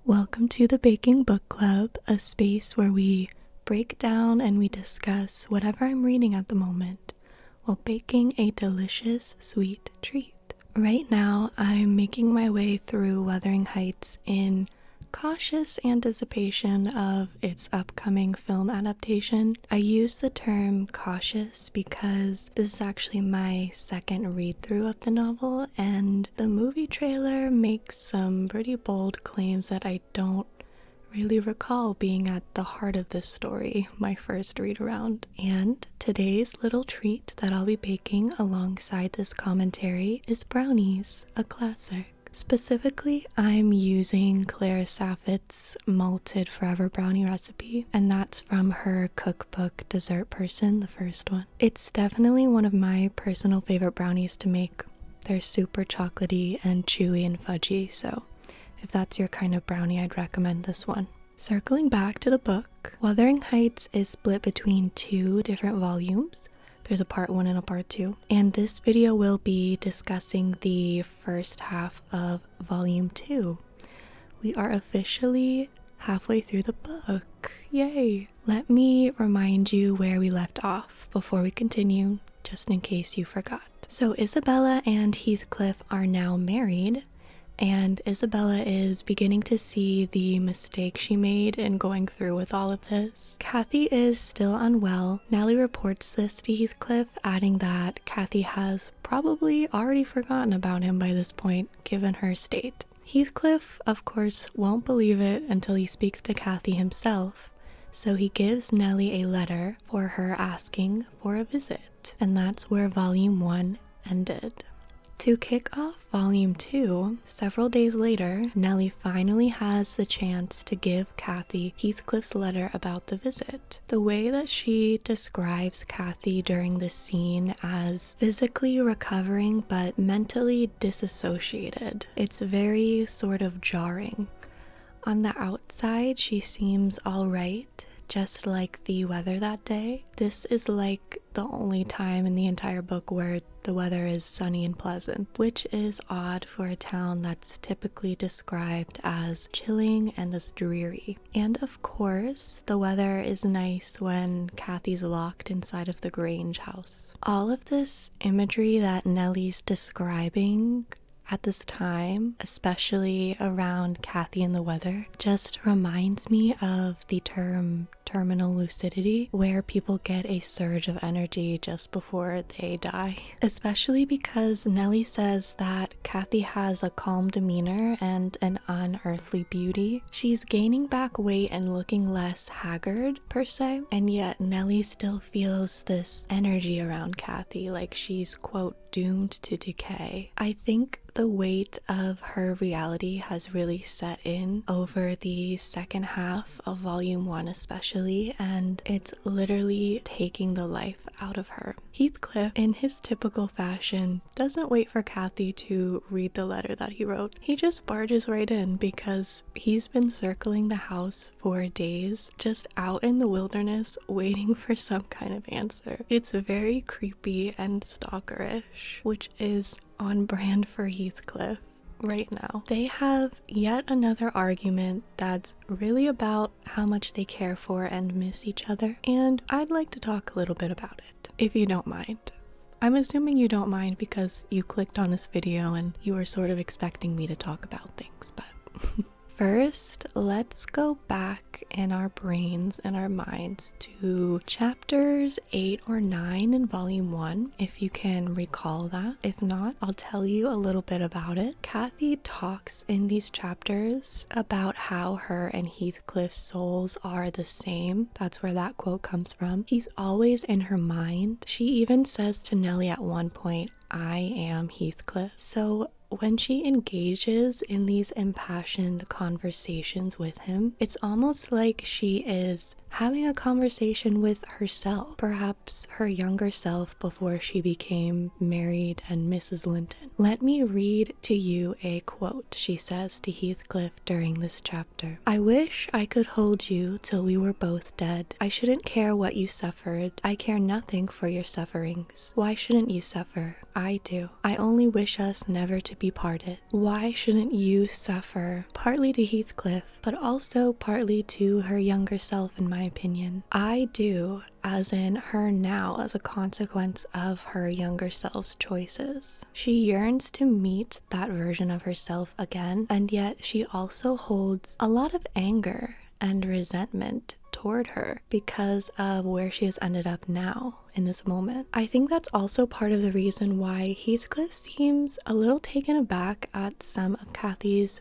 Welcome to the Baking Book Club, a space where we break down and we discuss whatever I'm reading at the moment while baking a delicious sweet treat. Right now, I'm making my way through Wuthering Heights in cautious anticipation of its upcoming film adaptation. I use the term cautious because this is actually my second read-through of the novel, and the movie trailer makes some pretty bold claims that I don't really recall being at the heart of this story my first read around. And today's little treat that I'll be baking alongside this commentary is brownies, a classic. Specifically, I'm using Claire Saffit's Malted Forever Brownie recipe, and that's from her cookbook Dessert Person, the first one. It's definitely one of my personal favorite brownies to make. They're super chocolatey and chewy and fudgy, so if that's your kind of brownie, I'd recommend this one. Circling back to the book, Wuthering Heights is split between two different volumes. There's a part 1 and a part 2, and this video will be discussing the first half of volume 2. We are officially halfway through the book. Yay! Let me remind you where we left off before we continue, just in case you forgot. So Isabella and Heathcliff are now married, and Isabella is beginning to see the mistake she made in going through with all of this. Kathy is still unwell. Nellie reports this to Heathcliff, adding that Kathy has probably already forgotten about him by this point, given her state. Heathcliff, of course, won't believe it until he speaks to Kathy himself, so he gives Nellie a letter for her asking for a visit, and that's where volume 1 ended. To kick off volume 2, several days later, Nellie finally has the chance to give Kathy Heathcliff's letter about the visit. The way that she describes Kathy during this scene as physically recovering but mentally disassociated, it's very sort of jarring. On the outside, she seems alright, just like the weather that day. This is like the only time in the entire book where the weather is sunny and pleasant, which is odd for a town that's typically described as chilling and as dreary. And of course, the weather is nice when Kathy's locked inside of the Grange house. All of this imagery that Nellie's describing at this time, especially around Kathy and the weather, just reminds me of the term terminal lucidity, where people get a surge of energy just before they die. Especially because Nellie says that Kathy has a calm demeanor and an unearthly beauty. She's gaining back weight and looking less haggard per se, and yet Nellie still feels this energy around Kathy, like she's, quote, doomed to decay. I think the weight of her reality has really set in over the second half of volume 1 especially, and it's literally taking the life out of her. Heathcliff, in his typical fashion, doesn't wait for Kathy to read the letter that he wrote. He just barges right in because he's been circling the house for days, just out in the wilderness waiting for some kind of answer. It's very creepy and stalkerish, which is on brand for Heathcliff right now. They have yet another argument that's really about how much they care for and miss each other, and I'd like to talk a little bit about it, if you don't mind. I'm assuming you don't mind because you clicked on this video and you were sort of expecting me to talk about things, but first, let's go back in our brains and our minds to chapters 8 or 9 in volume 1, if you can recall that. If not, I'll tell you a little bit about it. Kathy talks in these chapters about how her and Heathcliff's souls are the same. That's where that quote comes from. He's always in her mind. She even says to Nellie at one point, "I am Heathcliff." So when she engages in these impassioned conversations with him, it's almost like she is having a conversation with herself, perhaps her younger self before she became married and Mrs. Linton. Let me read to you a quote she says to Heathcliff during this chapter. "I wish I could hold you till we were both dead. I shouldn't care what you suffered. I care nothing for your sufferings. Why shouldn't you suffer? I do. I only wish us never to to be parted? Why shouldn't you suffer? Partly to Heathcliff, but also partly to her younger self, in my opinion. I do, as in her now, as a consequence of her younger self's choices. She yearns to meet that version of herself again, and yet she also holds a lot of anger and resentment toward her because of where she has ended up now in this moment. I think that's also part of the reason why Heathcliff seems a little taken aback at some of Cathy's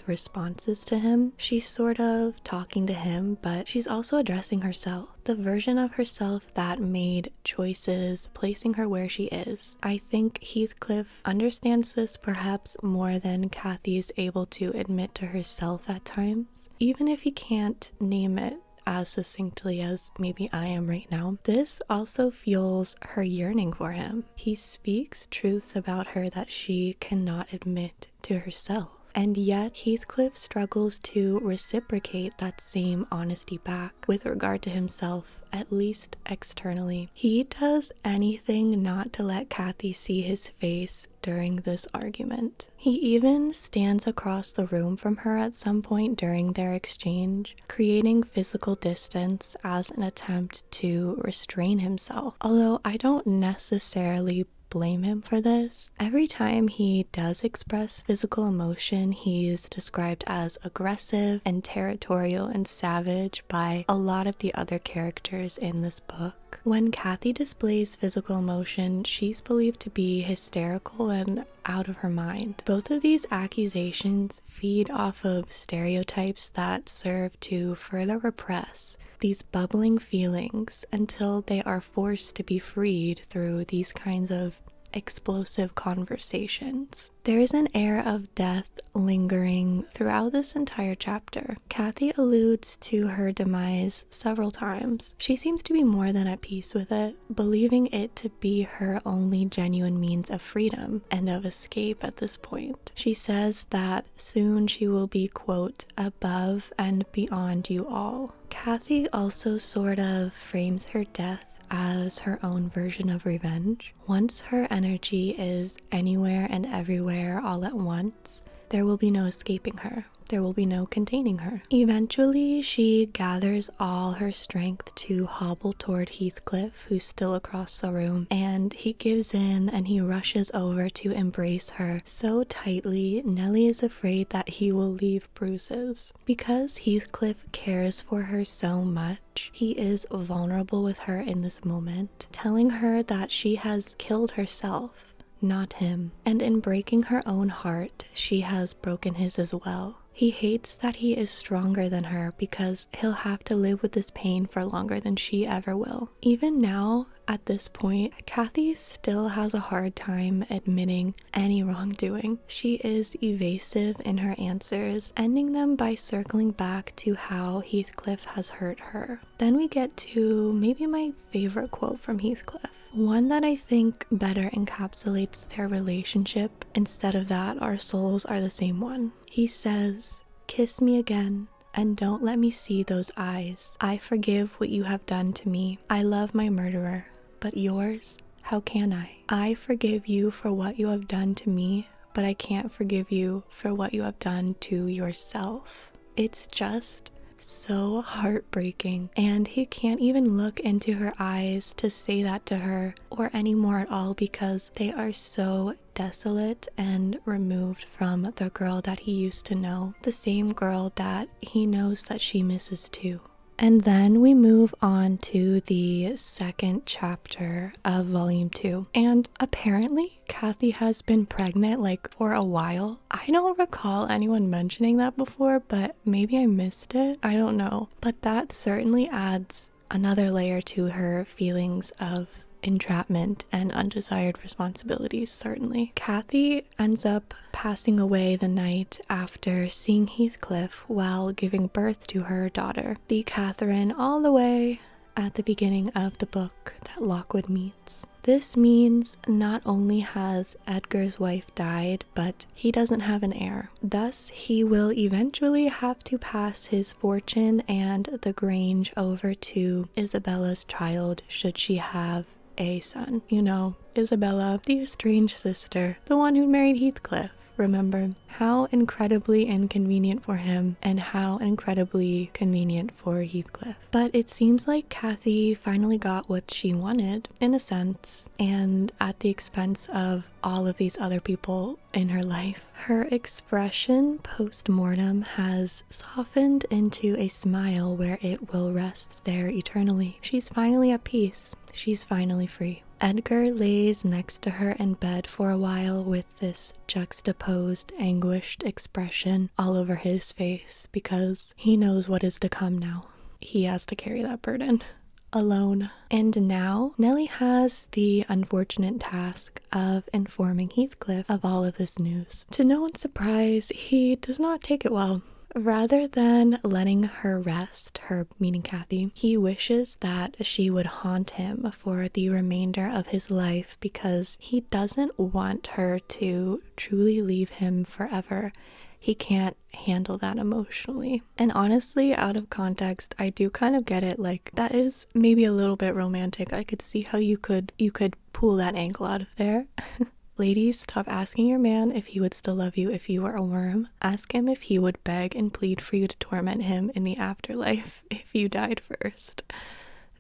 responses to him. She's sort of talking to him, but she's also addressing herself, the version of herself that made choices placing her where she is. I think Heathcliff understands this perhaps more than Cathy is able to admit to herself at times, even if he can't name it as succinctly as maybe I am right now. This also fuels her yearning for him. He speaks truths about her that she cannot admit to herself. And yet Heathcliff struggles to reciprocate that same honesty back with regard to himself, at least externally. He does anything not to let Cathy see his face during this argument. He even stands across the room from her at some point during their exchange, creating physical distance as an attempt to restrain himself. Although I don't necessarily blame him for this. Every time he does express physical emotion, he's described as aggressive and territorial and savage by a lot of the other characters in this book. When Cathy displays physical emotion, she's believed to be hysterical and out of her mind. Both of these accusations feed off of stereotypes that serve to further repress these bubbling feelings until they are forced to be freed through these kinds of explosive conversations. There is an air of death lingering throughout this entire chapter. Cathy alludes to her demise several times. She seems to be more than at peace with it, believing it to be her only genuine means of freedom and of escape at this point. She says that soon she will be, quote, above and beyond you all. Cathy also sort of frames her death as her own version of revenge. Once her energy is anywhere and everywhere all at once, there will be no escaping her. There will be no containing her. Eventually, she gathers all her strength to hobble toward Heathcliff, who's still across the room, and he gives in and he rushes over to embrace her so tightly, Nellie is afraid that he will leave bruises. Because Heathcliff cares for her so much, he is vulnerable with her in this moment, telling her that she has killed herself, not him, and in breaking her own heart, she has broken his as well. He hates that he is stronger than her because he'll have to live with this pain for longer than she ever will. Even now, at this point, Cathy still has a hard time admitting any wrongdoing. She is evasive in her answers, ending them by circling back to how Heathcliff has hurt her. Then we get to maybe my favorite quote from Heathcliff. One that I think better encapsulates their relationship. Instead of that, our souls are the same one. He says, "Kiss me again, and don't let me see those eyes. I forgive what you have done to me. I love my murderer, but yours, how can I? I forgive you for what you have done to me, but I can't forgive you for what you have done to yourself." It's just so heartbreaking, and he can't even look into her eyes to say that to her or anymore at all because they are so desolate and removed from the girl that he used to know, the same girl that he knows that she misses too. And then we move on to the second chapter of volume 2. And apparently Cathy has been pregnant for a while. I don't recall anyone mentioning that before, but maybe I missed it. I don't know. But that certainly adds another layer to her feelings of entrapment and undesired responsibilities, certainly. Cathy ends up passing away the night after seeing Heathcliff while giving birth to her daughter, the Catherine all the way at the beginning of the book that Lockwood meets. This means not only has Edgar's wife died, but he doesn't have an heir. Thus, he will eventually have to pass his fortune and the Grange over to Isabella's child should she have a son. You know, Isabella, the estranged sister, the one who married Heathcliff. Remember? How incredibly inconvenient for him and how incredibly convenient for Heathcliff. But it seems like Cathy finally got what she wanted, in a sense, and at the expense of all of these other people in her life. Her expression post-mortem has softened into a smile where it will rest there eternally. She's finally at peace. She's finally free. Edgar lays next to her in bed for a while with this juxtaposed, anguished expression all over his face because he knows what is to come now. He has to carry that burden alone. And now Nellie has the unfortunate task of informing Heathcliff of all of this news. To no one's surprise, he does not take it well. Rather than letting her rest, her meaning Cathy, he wishes that she would haunt him for the remainder of his life because he doesn't want her to truly leave him forever. He can't handle that emotionally. And honestly, out of context, I do kind of get it. Like, that is maybe a little bit romantic. I could see how you could pull that angle out of there. Ladies, stop asking your man if he would still love you if you were a worm. Ask him if he would beg and plead for you to torment him in the afterlife if you died first.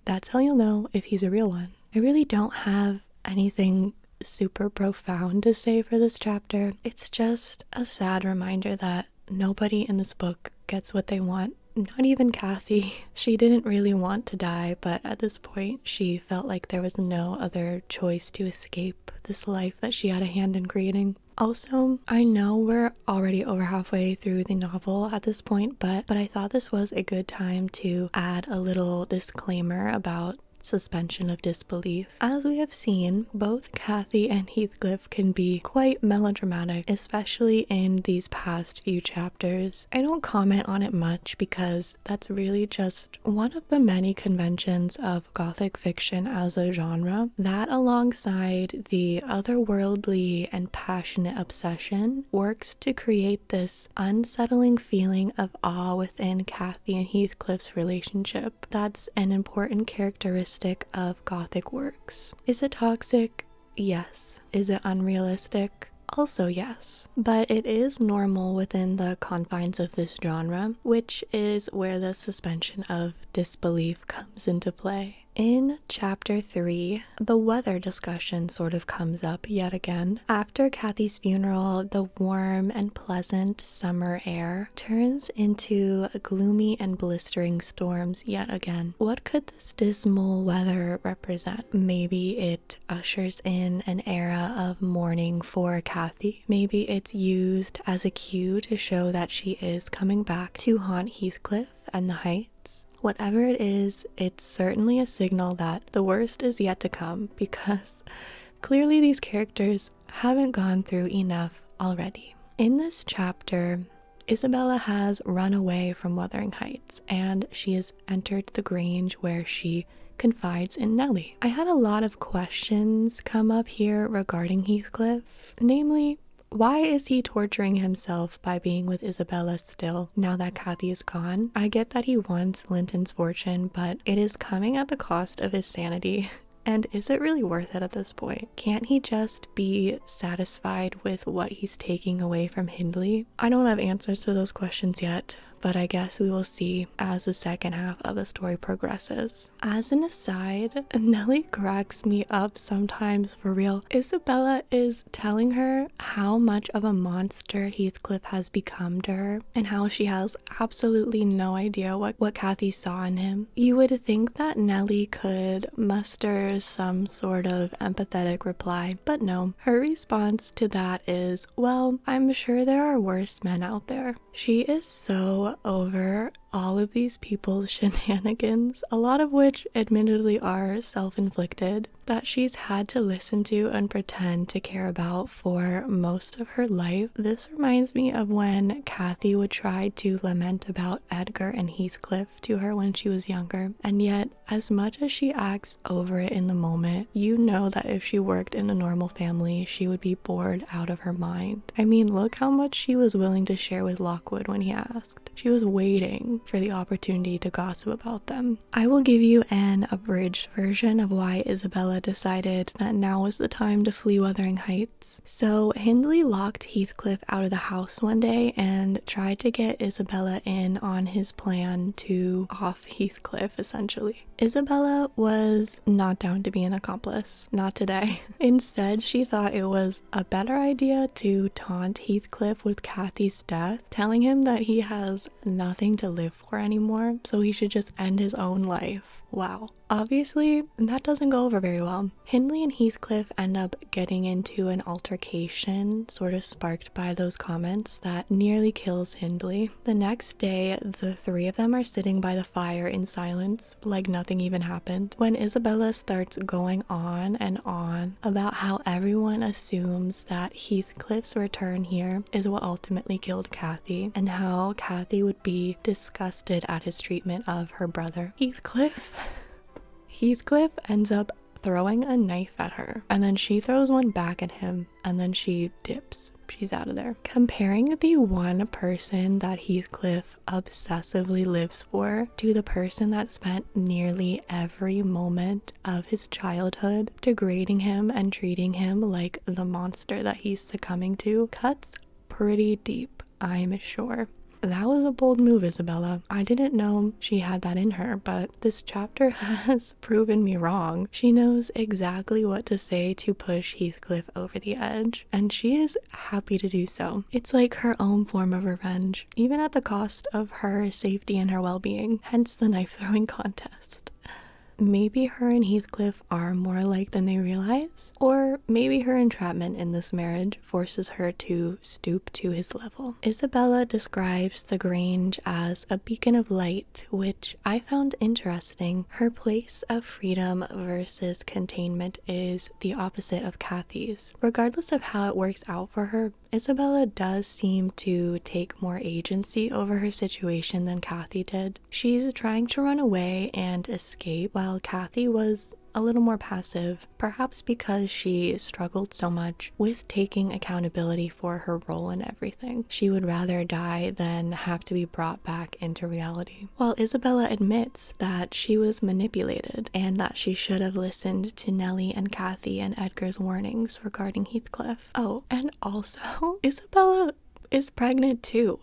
That's how you'll know if he's a real one. I really don't have anything super profound to say for this chapter. It's just a sad reminder that nobody in this book gets what they want. Not even Cathy. She didn't really want to die, but at this point she felt like there was no other choice to escape this life that she had a hand in creating. Also, I know we're already over halfway through the novel at this point, but I thought this was a good time to add a little disclaimer about suspension of disbelief. As we have seen, both Cathy and Heathcliff can be quite melodramatic, especially in these past few chapters. I don't comment on it much because that's really just one of the many conventions of Gothic fiction as a genre. That, alongside the otherworldly and passionate obsession, works to create this unsettling feeling of awe within Cathy and Heathcliff's relationship. That's an important characteristic of Gothic works. Is it toxic? Yes. Is it unrealistic? Also yes. But it is normal within the confines of this genre, which is where the suspension of disbelief comes into play. In chapter 3, the weather discussion sort of comes up yet again. After Cathy's funeral, the warm and pleasant summer air turns into gloomy and blistering storms yet again. What could this dismal weather represent? Maybe it ushers in an era of mourning for Cathy. Maybe it's used as a cue to show that she is coming back to haunt Heathcliff and the Heights. Whatever it is, it's certainly a signal that the worst is yet to come because clearly these characters haven't gone through enough already. In this chapter, Isabella has run away from Wuthering Heights and she has entered the Grange where she confides in Nellie. I had a lot of questions come up here regarding Heathcliff, namely, why is he torturing himself by being with Isabella still, now that Cathy is gone? I get that he wants Linton's fortune, but it is coming at the cost of his sanity. And is it really worth it at this point? Can't he just be satisfied with what he's taking away from Hindley? I don't have answers to those questions yet, but I guess we will see as the second half of the story progresses. As an aside, Nellie cracks me up sometimes for real. Isabella is telling her how much of a monster Heathcliff has become to her and how she has absolutely no idea what Cathy saw in him. You would think that Nellie could muster some sort of empathetic reply, but no. Her response to that is, well, I'm sure there are worse men out there. She is so over all of these people's shenanigans, a lot of which admittedly are self-inflicted, that she's had to listen to and pretend to care about for most of her life. This reminds me of when Cathy would try to lament about Edgar and Heathcliff to her when she was younger, and yet as much as she acts over it in the moment, you know that if she worked in a normal family, she would be bored out of her mind. I mean, look how much she was willing to share with Lockwood when he asked. She was waiting waiting for the opportunity to gossip about them. I will give you an abridged version of why Isabella decided that now was the time to flee Wuthering Heights. So Hindley locked Heathcliff out of the house one day and tried to get Isabella in on his plan to off Heathcliff, essentially. Isabella was not down to be an accomplice, not today. Instead, she thought it was a better idea to taunt Heathcliff with Cathy's death, telling him that he has nothing to live for anymore, so he should just end his own life. Wow. Obviously, that doesn't go over very well. Hindley and Heathcliff end up getting into an altercation, sort of sparked by those comments, that nearly kills Hindley. The next day, the three of them are sitting by the fire in silence, like nothing even happened, when Isabella starts going on and on about how everyone assumes that Heathcliff's return here is what ultimately killed Cathy, and how Cathy would be disgusted at his treatment of her brother. Heathcliff ends up throwing a knife at her, and then she throws one back at him, and then she dips. She's out of there. Comparing the one person that Heathcliff obsessively lives for to the person that spent nearly every moment of his childhood degrading him and treating him like the monster that he's succumbing to cuts pretty deep, I'm sure. That was a bold move, Isabella. I didn't know she had that in her, but this chapter has proven me wrong. She knows exactly what to say to push Heathcliff over the edge, and she is happy to do so. It's like her own form of revenge, even at the cost of her safety and her well-being, hence the knife-throwing contest. Maybe her and Heathcliff are more alike than they realize, or maybe her entrapment in this marriage forces her to stoop to his level. Isabella describes the Grange as a beacon of light, which I found interesting. Her place of freedom versus containment is the opposite of Cathy's. Regardless of how it works out for her, Isabella does seem to take more agency over her situation than Cathy did. She's trying to run away and escape, while Cathy was a little more passive, perhaps because she struggled so much with taking accountability for her role in everything. She would rather die than have to be brought back into reality. While Isabella admits that she was manipulated and that she should have listened to Nellie and Cathy and Edgar's warnings regarding Heathcliff. Oh, and also, Isabella is pregnant too.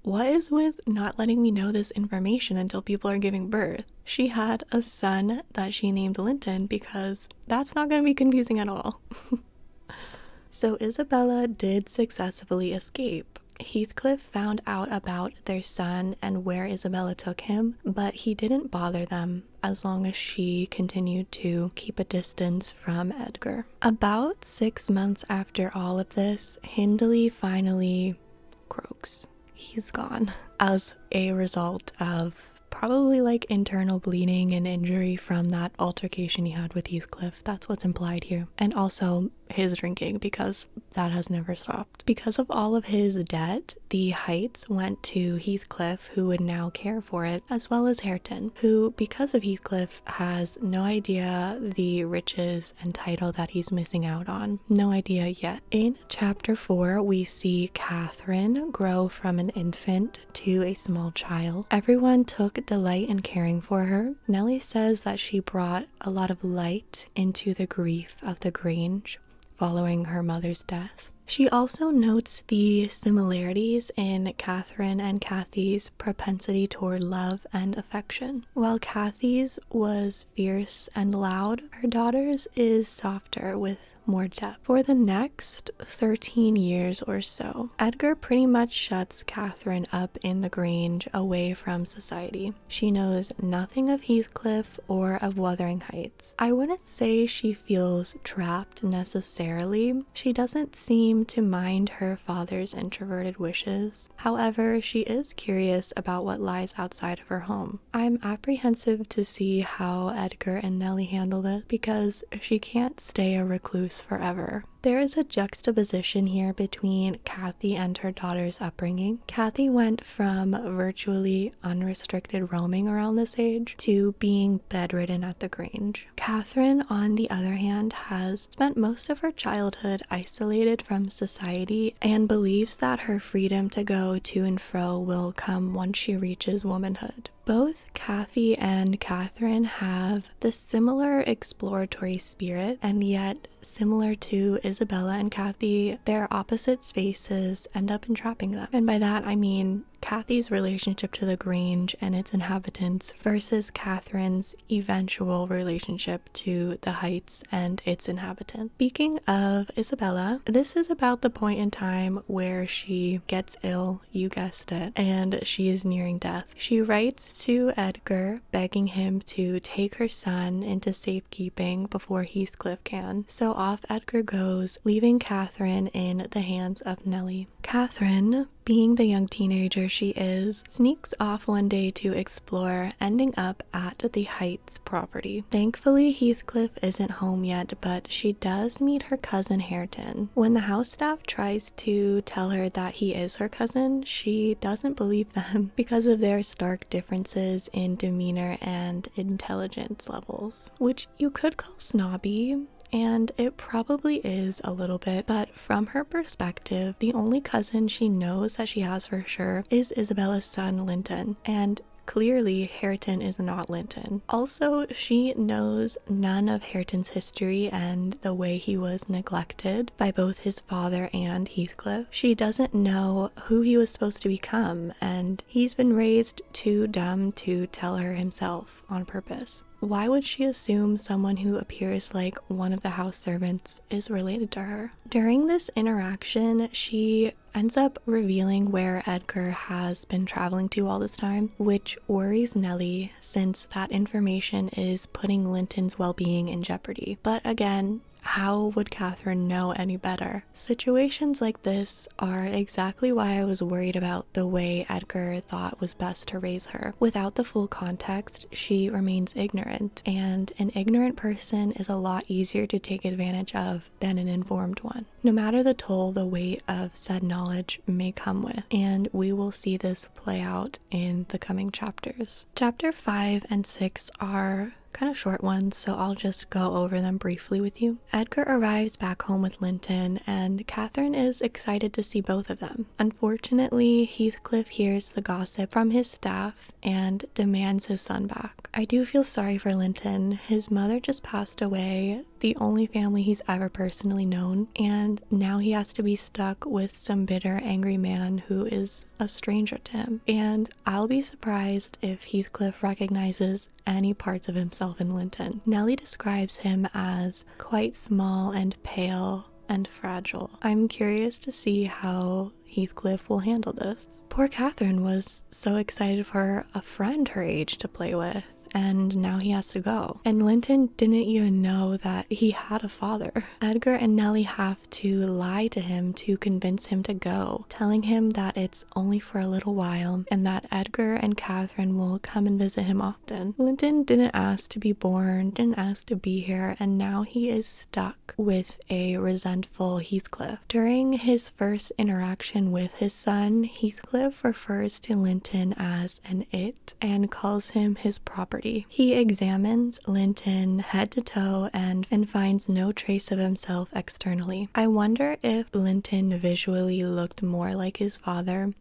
What is with not letting me know this information until people are giving birth? She had a son that she named Linton because that's not going to be confusing at all. So Isabella did successfully escape. Heathcliff found out about their son and where Isabella took him, but he didn't bother them as long as she continued to keep a distance from Edgar. About 6 months after all of this, Hindley finally croaks. He's gone as a result of probably like internal bleeding and injury from that altercation he had with Heathcliff. That's what's implied here. And also his drinking, because that has never stopped. Because of all of his debt, the Heights went to Heathcliff, who would now care for it, as well as Hareton, who, because of Heathcliff, has no idea the riches and title that he's missing out on. No idea yet. In chapter 4, we see Catherine grow from an infant to a small child. Everyone took delight in caring for her. Nellie says that she brought a lot of light into the grief of the Grange following her mother's death. She also notes the similarities in Catherine and Cathy's propensity toward love and affection. While Cathy's was fierce and loud, her daughter's is softer with more depth. For the next 13 years or so, Edgar pretty much shuts Catherine up in the Grange away from society. She knows nothing of Heathcliff or of Wuthering Heights. I wouldn't say she feels trapped necessarily. She doesn't seem to mind her father's introverted wishes. However, she is curious about what lies outside of her home. I'm apprehensive to see how Edgar and Nellie handle this, because she can't stay a recluse forever. There is a juxtaposition here between Kathy and her daughter's upbringing. Kathy went from virtually unrestricted roaming around this age to being bedridden at the Grange. Catherine, on the other hand, has spent most of her childhood isolated from society and believes that her freedom to go to and fro will come once she reaches womanhood. Both Kathy and Catherine have the similar exploratory spirit, and yet, similar to Isabella and Kathy, their opposite spaces end up entrapping them. And by that I mean Kathy's relationship to the Grange and its inhabitants versus Catherine's eventual relationship to the Heights and its inhabitants. Speaking of Isabella, this is about the point in time where she gets ill, you guessed it, and she is nearing death. She writes to Edgar begging him to take her son into safekeeping before Heathcliff can. So off Edgar goes, leaving Catherine in the hands of Nellie. Catherine, being the young teenager she is, sneaks off one day to explore, ending up at the Heights property. Thankfully, Heathcliff isn't home yet, but she does meet her cousin Hareton. When the house staff tries to tell her that he is her cousin, she doesn't believe them because of their stark differences in demeanor and intelligence levels, which you could call snobby. And it probably is a little bit, but from her perspective, the only cousin she knows that she has for sure is Isabella's son, Linton, and clearly Hareton is not Linton. Also, she knows none of Hareton's history and the way he was neglected by both his father and Heathcliff. She doesn't know who he was supposed to become, and he's been raised too dumb to tell her himself on purpose. Why would she assume someone who appears like one of the house servants is related to her? During this interaction, she ends up revealing where Edgar has been traveling to all this time, which worries Nellie since that information is putting Linton's well-being in jeopardy. But again, how would Catherine know any better? Situations like this are exactly why I was worried about the way Edgar thought was best to raise her. Without the full context, she remains ignorant, and an ignorant person is a lot easier to take advantage of than an informed one. No matter the toll the weight of said knowledge may come with, and we will see this play out in the coming chapters. Chapter 5 and 6 are kind of short ones, so I'll just go over them briefly with you. Edgar arrives back home with Linton, and Catherine is excited to see both of them. Unfortunately, Heathcliff hears the gossip from his staff and demands his son back. I do feel sorry for Linton. His mother just passed away, the only family he's ever personally known, and now he has to be stuck with some bitter, angry man who is a stranger to him. And I'll be surprised if Heathcliff recognizes any parts of himself in Linton. Nellie describes him as quite small and pale and fragile. I'm curious to see how Heathcliff will handle this. Poor Catherine was so excited for a friend her age to play with, and now he has to go. And Linton didn't even know that he had a father. Edgar and Nellie have to lie to him to convince him to go, telling him that it's only for a little while and that Edgar and Catherine will come and visit him often. Linton didn't ask to be born, didn't ask to be here, and now he is stuck with a resentful Heathcliff. During his first interaction with his son, Heathcliff refers to Linton as an it and calls him his property. He examines Linton head to toe and finds no trace of himself externally. I wonder if Linton visually looked more like his father,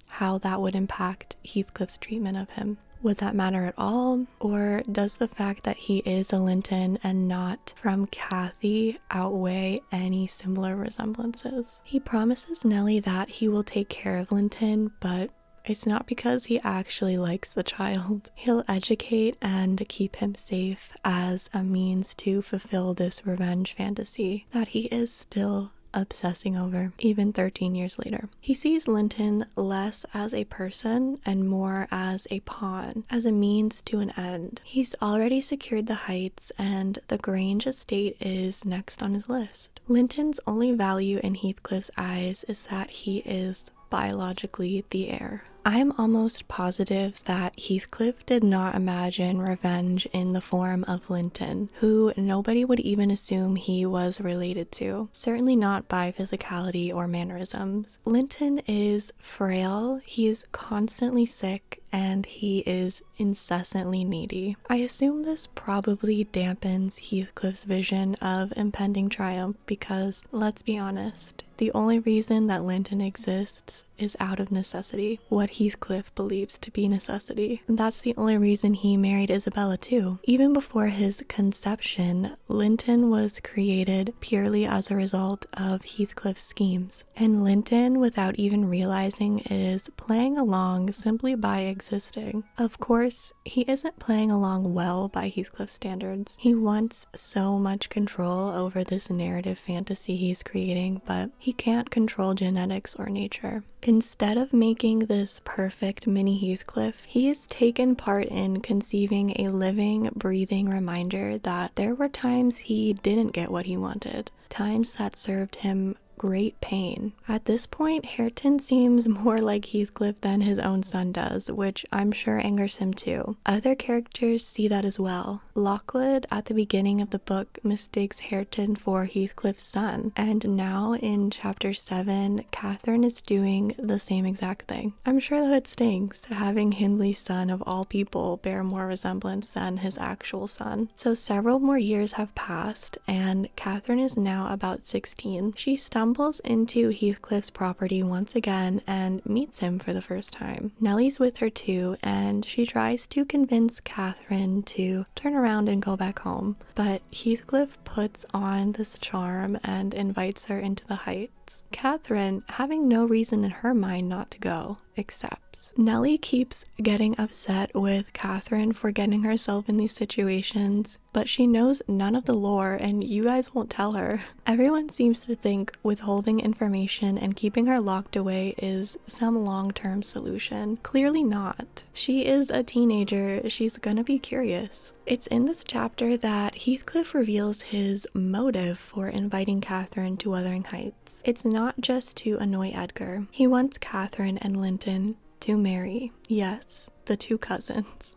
how that would impact Heathcliff's treatment of him. Would that matter at all? Or does the fact that he is a Linton and not from Kathy outweigh any similar resemblances? He promises Nellie that he will take care of Linton, but it's not because he actually likes the child. He'll educate and keep him safe as a means to fulfill this revenge fantasy that he is still obsessing over, even 13 years later. He sees Linton less as a person and more as a pawn, as a means to an end. He's already secured the Heights, and the Grange estate is next on his list. Linton's only value in Heathcliff's eyes is that he is biologically the heir. I'm almost positive that Heathcliff did not imagine revenge in the form of Linton, who nobody would even assume he was related to, certainly not by physicality or mannerisms. Linton is frail, he is constantly sick, and he is incessantly needy. I assume this probably dampens Heathcliff's vision of impending triumph because, let's be honest, the only reason that Linton exists is out of necessity, what Heathcliff believes to be necessity. And that's the only reason he married Isabella too. Even before his conception, Linton was created purely as a result of Heathcliff's schemes. And Linton, without even realizing, is playing along simply by existing. Of course, he isn't playing along well by Heathcliff's standards. He wants so much control over this narrative fantasy he's creating, but he can't control genetics or nature. Instead of making this perfect mini Heathcliff, he has taken part in conceiving a living, breathing reminder that there were times he didn't get what he wanted, times that served him great pain. At this point, Hareton seems more like Heathcliff than his own son does, which I'm sure angers him too. Other characters see that as well. Lockwood, at the beginning of the book, mistakes Hareton for Heathcliff's son, and now in chapter 7, Catherine is doing the same exact thing. I'm sure that it stings having Hindley's son of all people bear more resemblance than his actual son. So several more years have passed, and Catherine is now about 16. She stumbles into Heathcliff's property once again and meets him for the first time. Nellie's with her too, and she tries to convince Catherine to turn around and go back home. But Heathcliff puts on this charm and invites her into the Heights. Catherine, having no reason in her mind not to go, accepts. Nellie keeps getting upset with Catherine for getting herself in these situations, but she knows none of the lore and you guys won't tell her. Everyone seems to think withholding information and keeping her locked away is some long-term solution. Clearly not. She is a teenager, she's gonna be curious. It's in this chapter that Heathcliff reveals his motive for inviting Catherine to Wuthering Heights. It's not just to annoy Edgar. He wants Catherine and Linton to marry. Yes, the two cousins.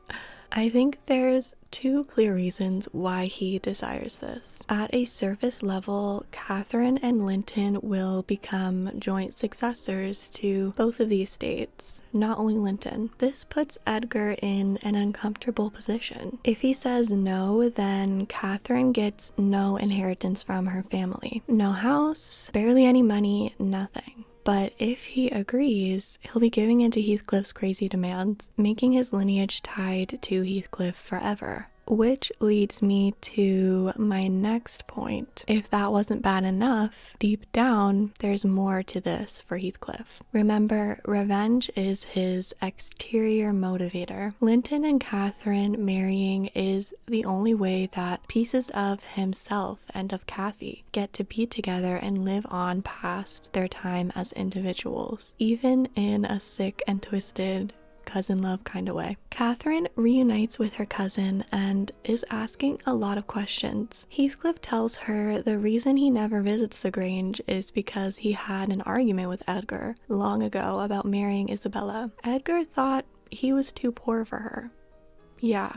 I think there's two clear reasons why he desires this. At a surface level, Catherine and Linton will become joint successors to both of these states, not only Linton. This puts Edgar in an uncomfortable position. If he says no, then Catherine gets no inheritance from her family. No house, barely any money, nothing. But if he agrees, he'll be giving in to Heathcliff's crazy demands, making his lineage tied to Heathcliff forever. Which leads me to my next point. If that wasn't bad enough, deep down, there's more to this for Heathcliff. Remember, revenge is his exterior motivator. Linton and Catherine marrying is the only way that pieces of himself and of Cathy get to be together and live on past their time as individuals, even in a sick and twisted cousin love kind of way. Catherine reunites with her cousin and is asking a lot of questions. Heathcliff tells her the reason he never visits the Grange is because he had an argument with Edgar long ago about marrying Isabella. Edgar thought he was too poor for her. Yeah,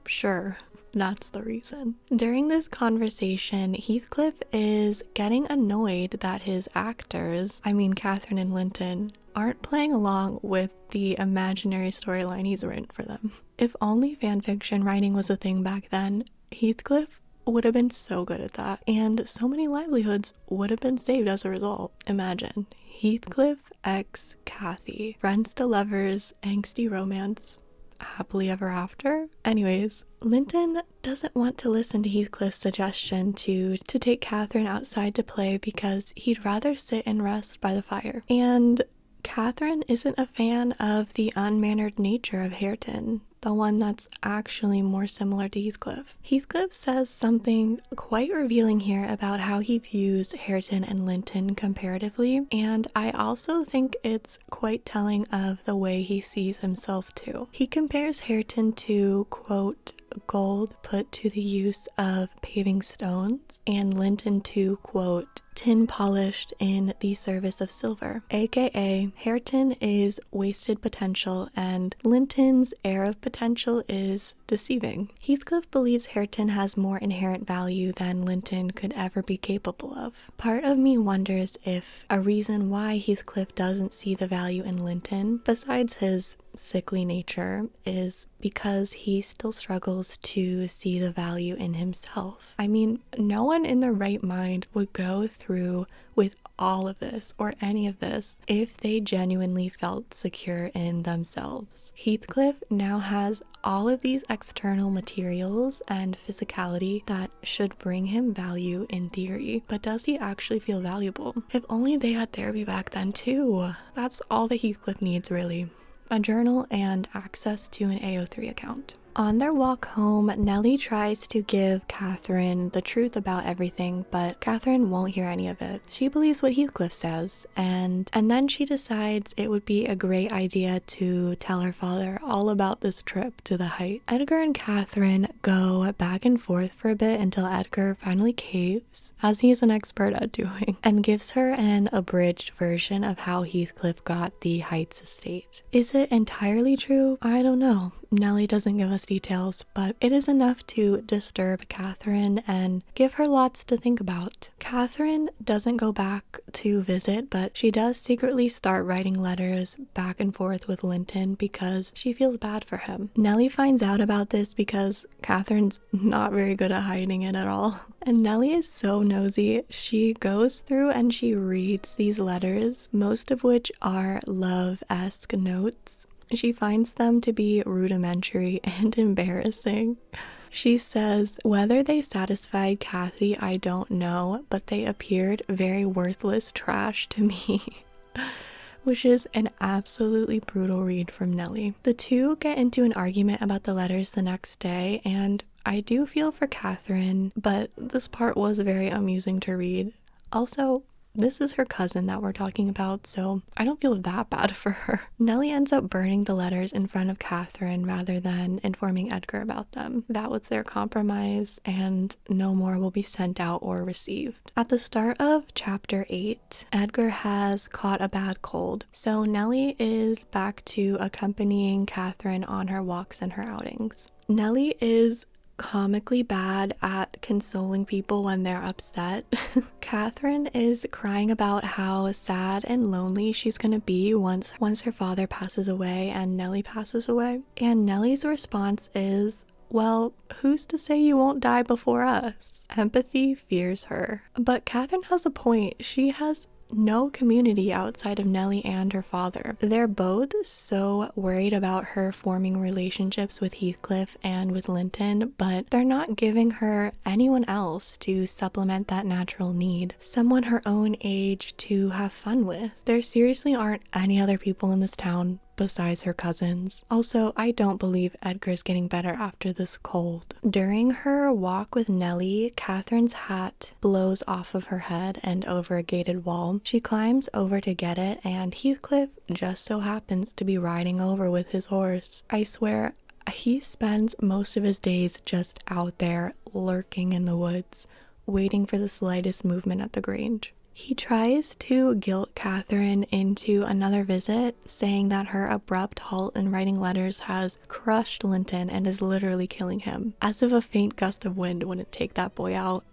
sure. That's the reason. During this conversation, Heathcliff is getting annoyed that his actors, I mean Catherine and Linton, aren't playing along with the imaginary storyline he's written for them. If only fanfiction writing was a thing back then, Heathcliff would have been so good at that, and so many livelihoods would have been saved as a result. Imagine Heathcliff x Cathy, friends to lovers, angsty romance, happily ever after. Anyways, Linton doesn't want to listen to Heathcliff's suggestion to take Catherine outside to play because he'd rather sit and rest by the fire. And Catherine isn't a fan of the unmannered nature of Hareton, the one that's actually more similar to Heathcliff. Heathcliff says something quite revealing here about how he views Hareton and Linton comparatively, and I also think it's quite telling of the way he sees himself too. He compares Hareton to, quote, gold put to the use of paving stones, and Linton to, quote, tin polished in the service of silver, aka Hareton is wasted potential and Linton's air of potential is deceiving. Heathcliff believes Hareton has more inherent value than Linton could ever be capable of. Part of me wonders if a reason why Heathcliff doesn't see the value in Linton, besides his sickly nature, is because he still struggles to see the value in himself. I mean, no one in their right mind would go through with all of this or any of this if they genuinely felt secure in themselves. Heathcliff now has all of these external materials and physicality that should bring him value in theory, but does he actually feel valuable? If only they had therapy back then too. That's all that Heathcliff needs, really. A journal and access to an AO3 account. On their walk home, Nellie tries to give Catherine the truth about everything, but Catherine won't hear any of it. She believes what Heathcliff says, and then she decides it would be a great idea to tell her father all about this trip to the Heights. Edgar and Catherine go back and forth for a bit until Edgar finally caves, as he is an expert at doing, and gives her an abridged version of how Heathcliff got the Heights estate. Is it entirely true? I don't know. Nellie doesn't give us details, but it is enough to disturb Catherine and give her lots to think about. Catherine doesn't go back to visit, but she does secretly start writing letters back and forth with Linton because she feels bad for him. Nellie finds out about this because Catherine's not very good at hiding it at all. And Nellie is so nosy. She goes through and she reads these letters, most of which are love-esque notes. She finds them to be rudimentary and embarrassing. She says, whether they satisfied Kathy, I don't know, but they appeared very worthless trash to me. Which is an absolutely brutal read from Nellie. The two get into an argument about the letters the next day, and I do feel for Catherine, but this part was very amusing to read. Also, this is her cousin that we're talking about, so I don't feel that bad for her. Nellie ends up burning the letters in front of Catherine rather than informing Edgar about them. That was their compromise, and no more will be sent out or received. At the start of chapter 8, Edgar has caught a bad cold, so Nellie is back to accompanying Catherine on her walks and her outings. Nellie is comically bad at consoling people when they're upset. Catherine is crying about how sad and lonely she's gonna be once her father passes away and Nellie passes away. And Nellie's response is, well, who's to say you won't die before us? Empathy fears her. But Catherine has a point. She has no community outside of Nellie and her father. They're both so worried about her forming relationships with Heathcliff and with Linton, but they're not giving her anyone else to supplement that natural need. Someone her own age to have fun with. There seriously aren't any other people in this town besides her cousins. Also, I don't believe Edgar's getting better after this cold. During her walk with Nellie, Catherine's hat blows off of her head and over a gated wall. She climbs over to get it, and Heathcliff just so happens to be riding over with his horse. I swear, he spends most of his days just out there lurking in the woods, waiting for the slightest movement at the Grange. He tries to guilt Catherine into another visit, saying that her abrupt halt in writing letters has crushed Linton and is literally killing him, as if a faint gust of wind wouldn't take that boy out.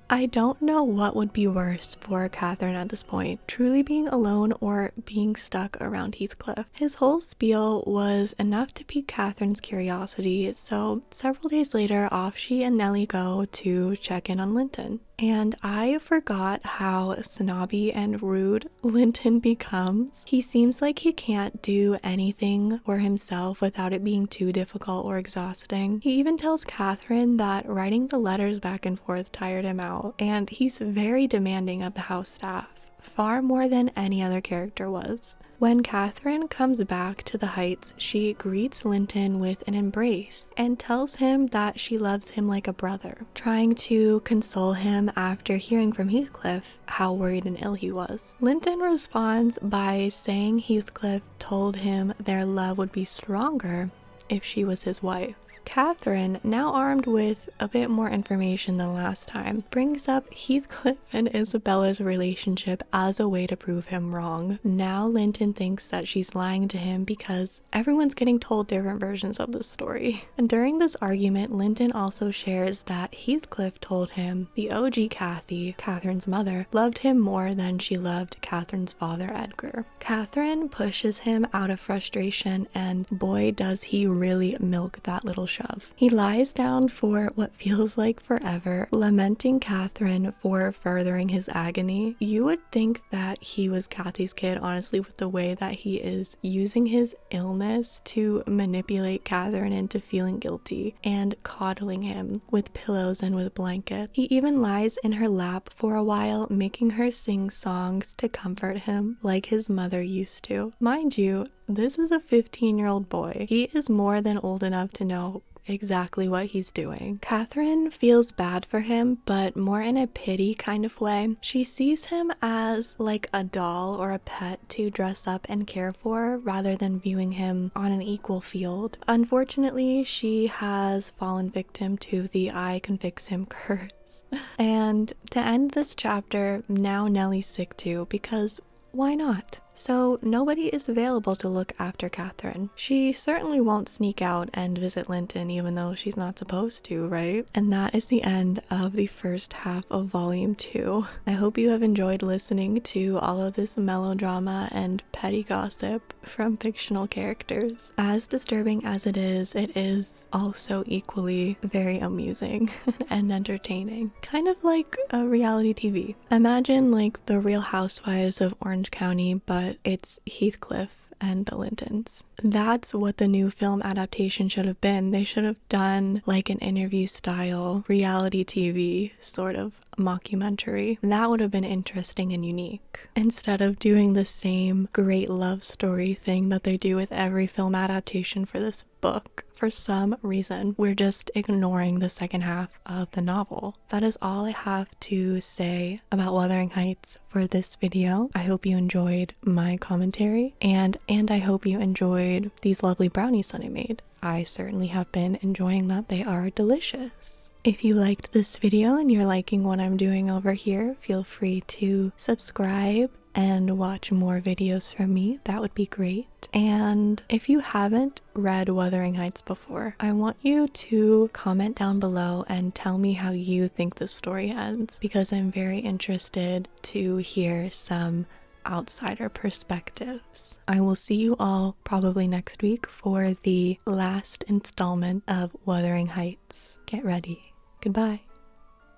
I don't know what would be worse for Catherine at this point, truly being alone or being stuck around Heathcliff. His whole spiel was enough to pique Catherine's curiosity, so several days later, off she and Nellie go to check in on Linton. And I forgot how snobby and rude Linton becomes. He seems like he can't do anything for himself without it being too difficult or exhausting. He even tells Catherine that writing the letters back and forth tired him out, and he's very demanding of the house staff, far more than any other character was. When Catherine comes back to the Heights, she greets Linton with an embrace and tells him that she loves him like a brother, trying to console him after hearing from Heathcliff how worried and ill he was. Linton responds by saying Heathcliff told him their love would be stronger if she was his wife. Catherine, now armed with a bit more information than last time, brings up Heathcliff and Isabella's relationship as a way to prove him wrong. Now Linton thinks that she's lying to him because everyone's getting told different versions of the story. And during this argument, Linton also shares that Heathcliff told him the OG Kathy, Catherine's mother, loved him more than she loved Catherine's father, Edgar. Catherine pushes him out of frustration, and boy does he really milk that little shove. He lies down for what feels like forever, lamenting Catherine for furthering his agony. You would think that he was Kathy's kid, honestly, with the way that he is using his illness to manipulate Catherine into feeling guilty and coddling him with pillows and with blankets. He even lies in her lap for a while, making her sing songs to comfort him like his mother used to. Mind you, this is a 15-year-old boy. He is more than old enough to know exactly what he's doing. Catherine feels bad for him, but more in a pity kind of way. She sees him as like a doll or a pet to dress up and care for, rather than viewing him on an equal field. Unfortunately, she has fallen victim to the "I can fix him" curse. And to end this chapter, now Nellie's sick too, because why not? So nobody is available to look after Catherine. She certainly won't sneak out and visit Linton even though she's not supposed to, right? And that is the end of the first half of volume 2. I hope you have enjoyed listening to all of this melodrama and petty gossip from fictional characters. As disturbing as it is also equally very amusing and entertaining. Kind of like a reality TV. Imagine like the Real Housewives of Orange County, but it's Heathcliff and the Lintons. That's what the new film adaptation should have been. They should have done like an interview style reality TV sort of mockumentary. That would have been interesting and unique, instead of doing the same great love story thing that they do with every film adaptation for this book. For some reason, we're just ignoring the second half of the novel. That is all I have to say about Wuthering Heights for this video. I hope you enjoyed my commentary, and I hope you enjoyed these lovely brownies that I made. I certainly have been enjoying them. They are delicious. If you liked this video and you're liking what I'm doing over here, feel free to subscribe and watch more videos from me. That would be great. And if you haven't read Wuthering Heights before, I want you to comment down below and tell me how you think the story ends, because I'm very interested to hear some outsider perspectives. I will see you all probably next week for the last installment of Wuthering Heights. Get ready. Goodbye.